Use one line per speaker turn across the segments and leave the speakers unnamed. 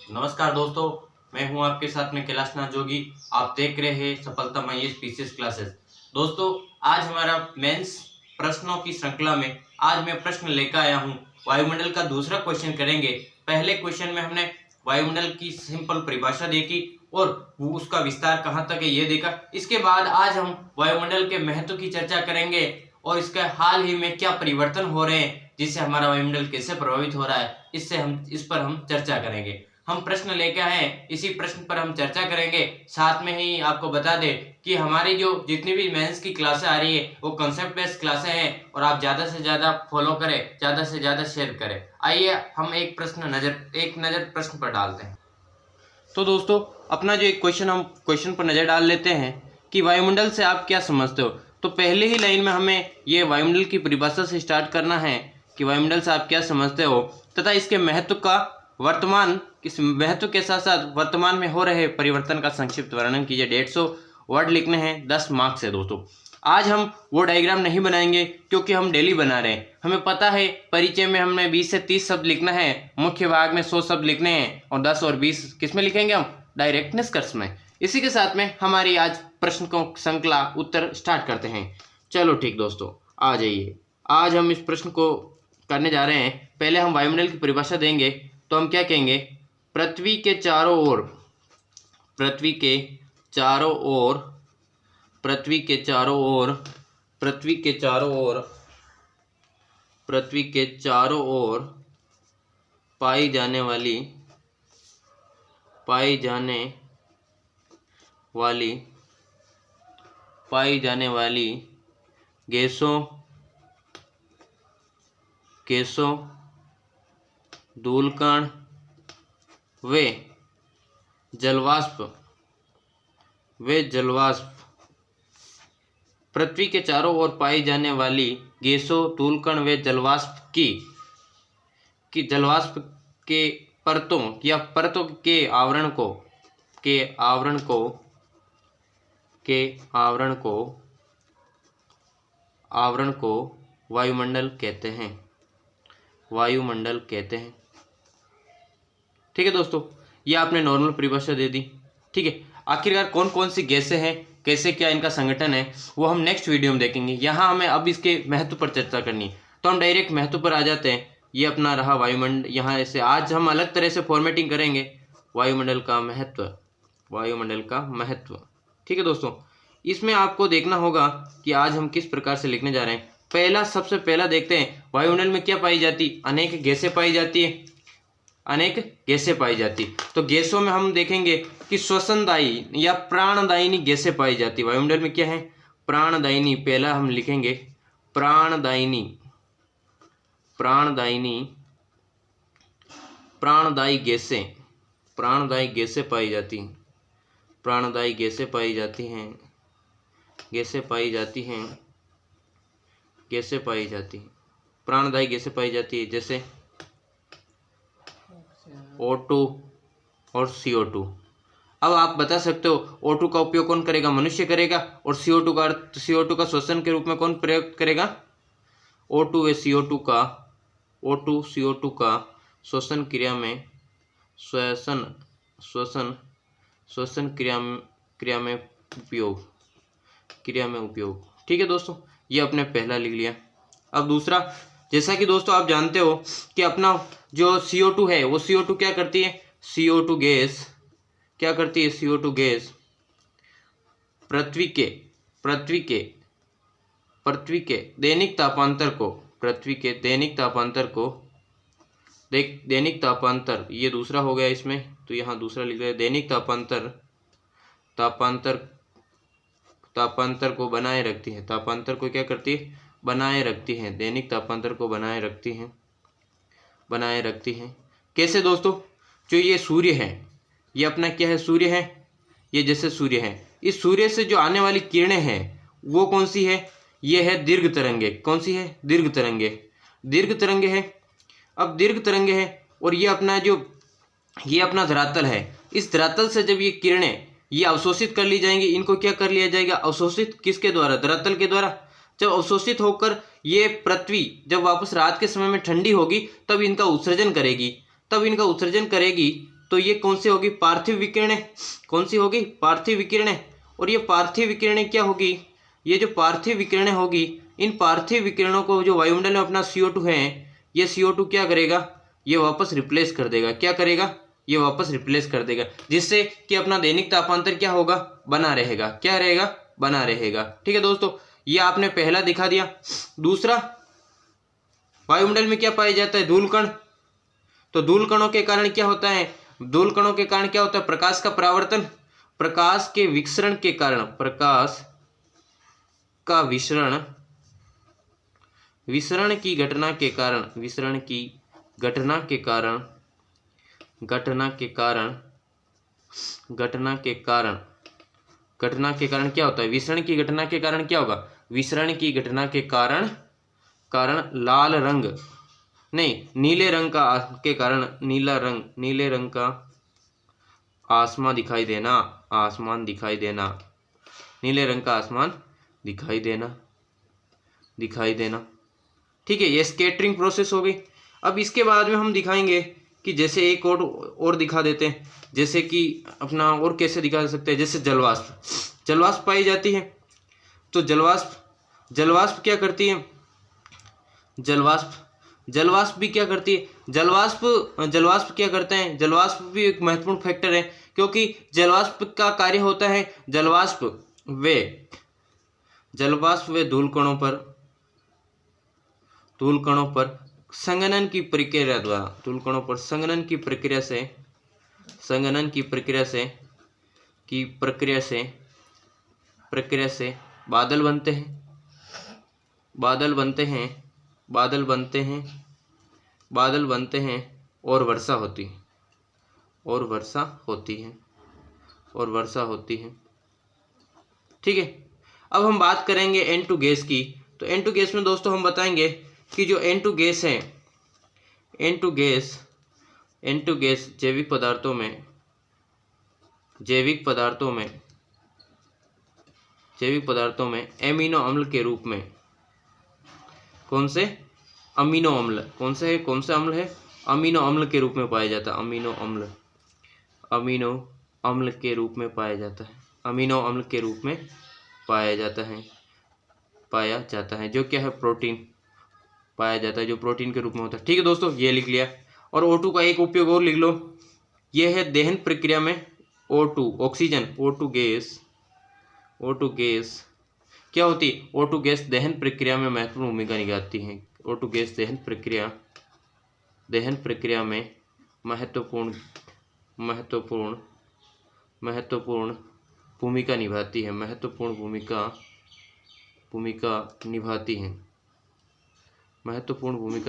नमस्कार दोस्तों, मैं हूं आपके साथ में कैलाशनाथ जोगी। आप देख रहे हैं सफलता माईएस पीसीएस क्लासेस। दोस्तों, आज हमारा मेंस प्रश्नों की श्रृंखला में आज मैं प्रश्न लेकर आया हूं। वायुमंडल का दूसरा क्वेश्चन करेंगे। पहले क्वेश्चन में हमने वायुमंडल की सिंपल परिभाषा देखी और वो उसका विस्तार कहाँ तक है ये देखा। इसके बाद आज हम वायुमंडल के महत्व की चर्चा करेंगे और इसके हाल ही में क्या परिवर्तन हो रहे हैं, जिससे हमारा वायुमंडल कैसे प्रभावित हो रहा है, इस पर हम चर्चा करेंगे। हम प्रश्न लेके आए, इसी प्रश्न पर हम चर्चा करेंगे। साथ में ही आपको बता दें कि हमारी जो जितनी भी मेंस की क्लासें आ रही है वो कॉन्सेप्ट बेस्ड क्लासें हैं और आप ज़्यादा से ज़्यादा फॉलो करें, ज़्यादा से ज़्यादा शेयर करें। आइए हम एक नज़र प्रश्न पर डालते हैं। तो दोस्तों, अपना जो एक क्वेश्चन हम क्वेश्चन पर नज़र डाल लेते हैं कि वायुमंडल से आप क्या समझते हो। तो पहले ही लाइन में हमें ये वायुमंडल की परिभाषा से स्टार्ट करना है कि वायुमंडल से आप क्या समझते हो तथा इसके महत्व का इस महत्व के साथ साथ वर्तमान में हो रहे परिवर्तन का संक्षिप्त वर्णन कीजिए। 150 वर्ड लिखने हैं, 10 मार्क्स है दोस्तों। आज हम वो डायग्राम नहीं बनाएंगे क्योंकि हम डेली बना रहे हैं। हमें पता है परिचय में हमने 20 से 30 शब्द लिखना है, मुख्य भाग में 100 शब्द लिखने हैं और 10 और 20 किस में लिखेंगे हम? डायरेक्ट निष्कर्ष में। इसी के साथ में हमारी आज प्रश्न को श्रृंखला उत्तर स्टार्ट करते हैं। चलो ठीक दोस्तों, आ जाइए। आज हम इस प्रश्न को करने जा रहे हैं। पहले हम वायुमंडल की परिभाषा देंगे। तो हम क्या कहेंगे? पृथ्वी के चारों ओर पाई जाने वाली गैसों, धूलकण वे जलवाष्प पृथ्वी के चारों ओर पाई जाने वाली गैसों, धूलकण वे जलवाष्प की जलवाष्प के परतों या परतों के आवरण को वायुमंडल कहते हैं। ठीक है दोस्तों, ये आपने नॉर्मल परिभाषा दे दी। ठीक है, आखिरकार कौन कौन सी गैसें हैं, कैसे क्या इनका संगठन है, वो हम नेक्स्ट वीडियो में देखेंगे। यहाँ हमें अब इसके महत्व पर चर्चा करनी है, तो हम डायरेक्ट महत्व पर आ जाते हैं। ये अपना रहा वायुमंडल। यहाँ ऐसे आज हम अलग तरह से फॉर्मेटिंग करेंगे। वायुमंडल का महत्व। ठीक है दोस्तों, इसमें आपको देखना होगा कि आज हम किस प्रकार से लिखने जा रहे हैं। सबसे पहला देखते हैं, वायुमंडल में क्या पाई जाती? अनेक गैसें पाई जाती। तो गैसों में हम देखेंगे कि श्वसनदायी या प्राणदायिनी गैसें पाई जाती। वायुमंडल में क्या है? प्राणदायिनी। पहला हम लिखेंगे प्राणदायी गैसें पाई जाती हैं। प्राणदायी गैसें पाई जाती है जैसे O2 और CO2। अब आप बता सकते हो O2 का उपयोग कौन करेगा? मनुष्य करेगा। और CO2 का श्वसन के रूप में कौन प्रयोग करेगा? O2 CO2 का श्वसन क्रिया में उपयोग। ठीक है दोस्तों, ये आपने पहला लिख लिया। अब दूसरा, जैसा कि दोस्तों आप जानते हो कि अपना जो CO2 है वो CO2 क्या करती है? CO2 गैस क्या करती है? CO2 गैस पृथ्वी के दैनिक तापांतर, ये दूसरा हो गया इसमें, तो यहाँ दूसरा लिख रहे हैं। दैनिक तापांतर को बनाए रखती है। तापांतर को क्या करती है? बनाए रखती है। दैनिक तापांतर को बनाए रखती हैं। कैसे दोस्तों? जो ये सूर्य है, ये अपना क्या है? सूर्य है। ये जैसे सूर्य है, इस सूर्य से जो आने वाली किरणें हैं वो कौन सी है? ये है दीर्घ तरंगे। कौन सी है? दीर्घ तरंगे है। अब दीर्घ तरंगे है और ये अपना धरातल है। इस धरातल से जब ये किरणें ये अवशोषित कर ली जाएंगी, इनको क्या कर लिया जाएगा? अवशोषित। किसके द्वारा? धरातल के द्वारा। जब अवशोषित होकर ये पृथ्वी जब वापस रात के समय में ठंडी होगी तब इनका उत्सर्जन करेगी। तो ये कौन सी होगी, पार्थिव विकिरणें। कौन सी होगी, पार्थिव विकिरणें। और ये पार्थिव विकिरणें क्या होगी, ये जो पार्थिव विकिरणें होगी, इन पार्थिव विकिरणों को जो वायुमंडल में अपना CO2 है, ये CO2 क्या करेगा, ये वापस रिप्लेस कर देगा। क्या करेगा, ये वापस रिप्लेस कर देगा, जिससे कि अपना दैनिक तापांतर क्या होगा, बना रहेगा। क्या रहेगा, बना रहेगा। ठीक है दोस्तों, ये आपने पहला दिखा दिया। दूसरा, वायुमंडल में क्या पाया जाता है, धूलकण। तो धूलकणों के कारण क्या होता है, धूलकणों के कारण क्या होता है, प्रकाश का परावर्तन, प्रकाश के विसरण के कारण, प्रकाश का विसरण की घटना के कारण, विसरण की घटना के कारण, घटना के कारण क्या होता है, विसरण की घटना के कारण क्या होगा, विसरण की घटना के कारण लाल रंग नहीं, नीले रंग के कारण नीले रंग का आसमान दिखाई देना, नीले रंग का आसमान दिखाई देना। ठीक है, ये स्कैटरिंग प्रोसेस हो गई। अब इसके बाद में हम दिखाएंगे कि जैसे एक और दिखा देते हैं, जैसे कि अपना और कैसे दिखा सकते हैं, जैसे जलवाष्प पाई जाती है। तो जलवाष्प क्या करती है, जलवाष्प भी क्या करती है, जलवाष्प क्या करते हैं, जलवाष्प भी एक महत्वपूर्ण फैक्टर है, क्योंकि जलवाष्प का कार्य होता है, जलवाष्प वे धूलकणों पर संघनन की प्रक्रिया द्वारा, धूलकणों पर संघनन की प्रक्रिया से बादल बनते हैं और वर्षा होती है। ठीक है, अब हम बात करेंगे N2 गैस की। तो N2 गैस में दोस्तों हम बताएंगे कि जो N2 गैस है, N2 गैस जैविक पदार्थों में एमिनो अम्ल के रूप में, कौन से अमीनो अम्ल है, अमीनो अम्ल के रूप में पाया जाता है, अमीनो अम्ल के रूप में पाया जाता है, जो क्या है, प्रोटीन पाया जाता है, जो प्रोटीन के रूप में होता है। ठीक है दोस्तों, ये लिख लिया। और O2 का एक उपयोग और लिख लो, ये है दहन प्रक्रिया में O2 ऑक्सीजन, O2 गैस क्या होती है, O2 गैस दहन प्रक्रिया में महत्वपूर्ण भूमिका निभाती है। O2 गैस दहन प्रक्रिया में महत्वपूर्ण भूमिका निभाती है, महत्वपूर्ण भूमिका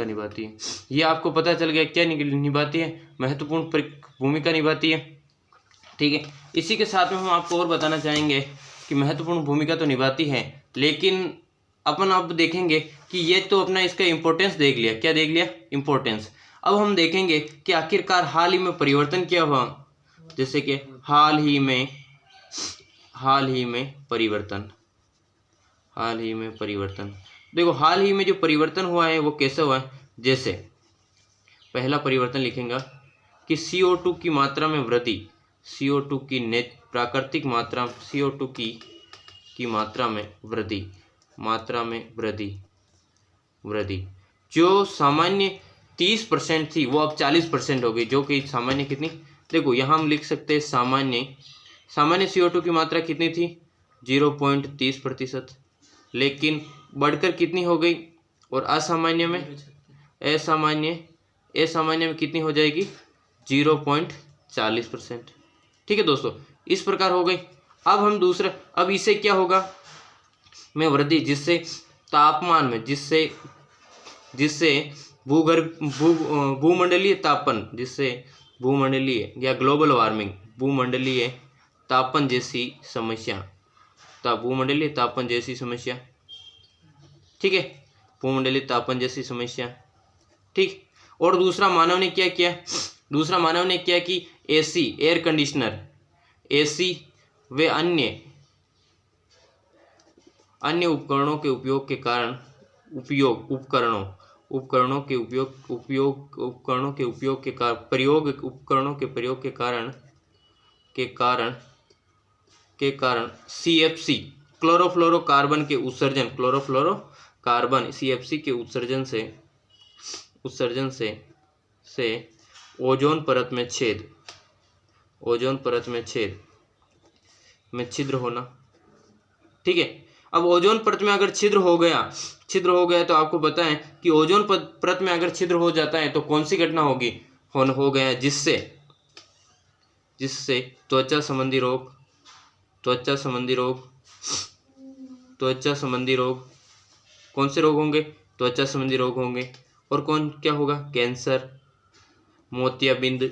निभाती है। ये आपको पता चल गया क्या निभाती है, महत्वपूर्ण भूमिका निभाती है। ठीक है, इसी के साथ में हम आपको और बताना चाहेंगे कि महत्वपूर्ण भूमिका तो निभाती है, लेकिन अपन अब देखेंगे कि ये तो अपना इसका इम्पोर्टेंस देख लिया। क्या देख लिया, इम्पोर्टेंस। अब हम देखेंगे कि आखिरकार हाल ही में परिवर्तन क्या हुआ, जैसे कि हाल ही में परिवर्तन। देखो, हाल ही में जो परिवर्तन हुआ है वो कैसे हुआ है, जैसे पहला परिवर्तन लिखेंगे कि CO2 की मात्रा में वृद्धि, CO2 की प्राकृतिक मात्रा, CO2 की मात्रा में वृद्धि जो सामान्य 30% थी वो अब 40% हो गई, जो कि सामान्य कितनी, देखो यहाँ हम लिख सकते हैं सामान्य CO2 की मात्रा कितनी थी, 0.30%, लेकिन बढ़कर कितनी हो गई, और असामान्य में कितनी हो जाएगी, 0.40%। ठीक है दोस्तों, इस प्रकार हो गई। अब हम दूसरा, अब इससे क्या होगा में वृद्धि, जिससे तापमान में, जिससे भूमंडलीय तापन, जिससे भूमंडलीय या ग्लोबल वार्मिंग, भूमंडलीय तापन जैसी समस्या, भूमंडलीय तापन जैसी समस्या। ठीक है, भूमंडलीय तापन जैसी समस्या। ठीक, और दूसरा मानव ने क्या किया, कि AC एयर कंडीशनर, AC वे अन्य उपकरणों के उपयोग के कारण, उपकरणों के प्रयोग के कारण CFC क्लोरोफ्लोरोकार्बन के उत्सर्जन CFC के उत्सर्जन से ओजोन परत में छिद्र होना। ठीक है, अब ओजोन परत में अगर छिद्र हो गया तो आपको बताएं कि ओजोन परत में अगर छिद्र हो जाता है तो कौन सी घटना हो गया जिससे त्वचा संबंधी रोग कौन से रोग होंगे? त्वचा संबंधी रोग होंगे। और क्या होगा? कैंसर, मोतियाबिंद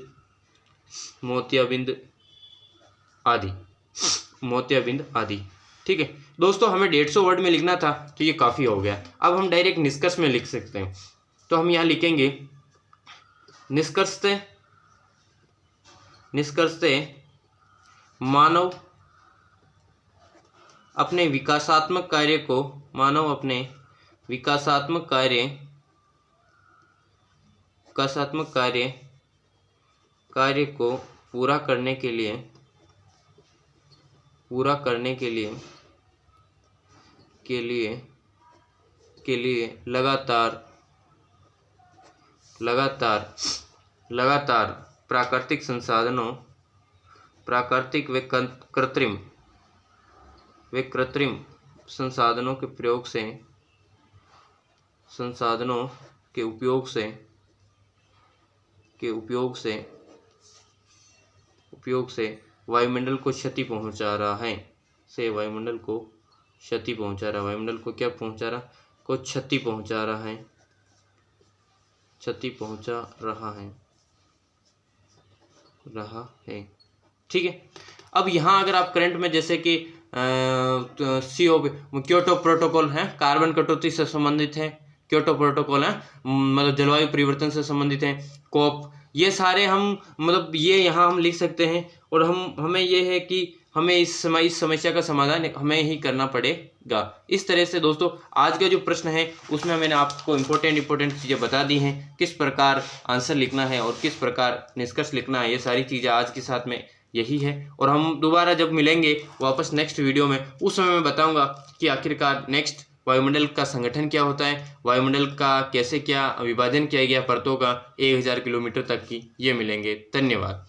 आदि। ठीक है दोस्तों, हमें 150 वर्ड में लिखना था तो ये काफ़ी हो गया। अब हम डायरेक्ट निष्कर्ष में लिख सकते हैं। तो हम यहाँ लिखेंगे निष्कर्षते मानव अपने विकासात्मक कार्य को पूरा करने के लिए लगातार प्राकृतिक व कृत्रिम संसाधनों के उपयोग से वायुमंडल को क्षति पहुंचा रहा है। वायुमंडल को क्षति पहुंचा रहा है। ठीक है, अब यहाँ अगर आप करंट में जैसे कि क्योटो प्रोटोकॉल है, कार्बन कटौती से संबंधित है, क्योटो प्रोटोकॉल है मतलब जलवायु परिवर्तन से संबंधित है, कोप, ये सारे हम मतलब ये यहाँ हम लिख सकते हैं। और हमें ये है कि हमें इस समस्या का समाधान हमें ही करना पड़ेगा। इस तरह से दोस्तों आज का जो प्रश्न है उसमें मैंने आपको इम्पोर्टेंट चीज़ें बता दी हैं, किस प्रकार आंसर लिखना है और किस प्रकार निष्कर्ष लिखना है। ये सारी चीज़ें आज के साथ में यही है। और हम दोबारा जब मिलेंगे वापस नेक्स्ट वीडियो में, उस समय मैं बताऊंगा कि आखिरकार नेक्स्ट वायुमंडल का संगठन क्या होता है, वायुमंडल का कैसे क्या विभाजन किया गया परतों का 1000 किलोमीटर तक की, ये मिलेंगे। धन्यवाद।